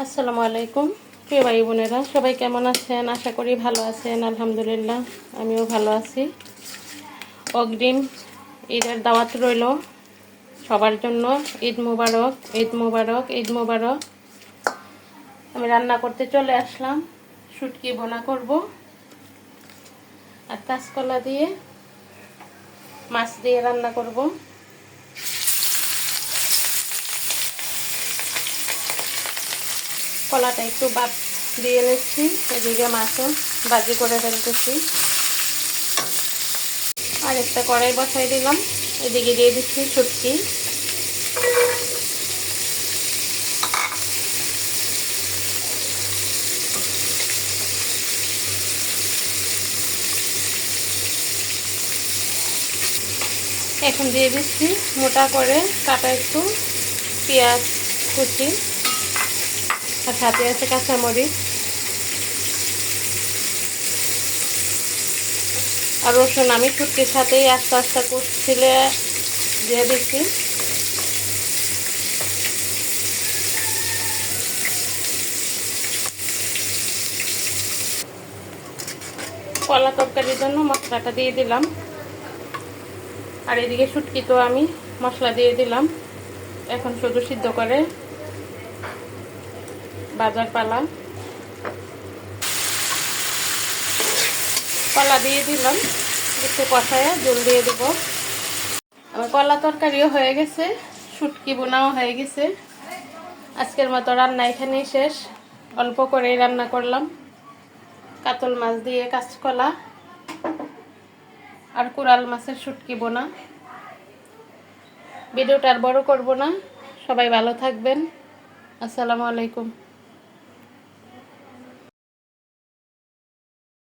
আসসালামু আলাইকুম প্রিয় ভাই বোনেরা, সবাই কেমন আছেন? আশা করি ভালো আছেন। আলহামদুলিল্লাহ আমিও ভালো আছি। অগ্রিম ঈদের দাওয়াত রইল সবার জন্য। ঈদ মোবারক, ঈদ মোবারক, ঈদ মোবারক। আমি রান্না করতে চলে আসলাম। শুটকি বোনা করব আর কাঁচকলা দিয়ে মাছ দিয়ে রান্না করব। কলাটা একটু বাদ দিয়ে নিচ্ছি, এদিকে মাছও ভাজি করে ফেলতেছি। আর একটা কড়াই বসাই দিলাম, এদিকে দিয়ে দিচ্ছি শুটকি। এখন দিয়ে দিচ্ছি মোটা করে কাটা একটু পেঁয়াজ কুচি, আর সাথে আছে কাঁচামরিচ আর রসুন। আমি শুটকির সাথেই আস্তে আস্তে কুচছিলে দিয়ে দিচ্ছি। কলা তরকারির জন্য মশলাটা দিয়ে দিলাম, আর এদিকে শুটকি তো আমি মশলা দিয়ে দিলাম। এখন শুধু সিদ্ধ করে বাজার পালা। কলা দিয়ে দিলাম, একটু কষায় জল দিয়ে দেবো। আমার কলা তরকারিও হয়ে গেছে, শুটকি বোনাও হয়ে গেছে। আজকের মতো রান্না এখানেই শেষ। অল্প করেই রান্না করলাম, কাতল মাছ দিয়ে কাঁচকলা আর কোরাল মাছের শুটকি বোনা। ভিডিওটা আর বড় করব না। সবাই ভালো থাকবেন। আসসালামু আলাইকুম।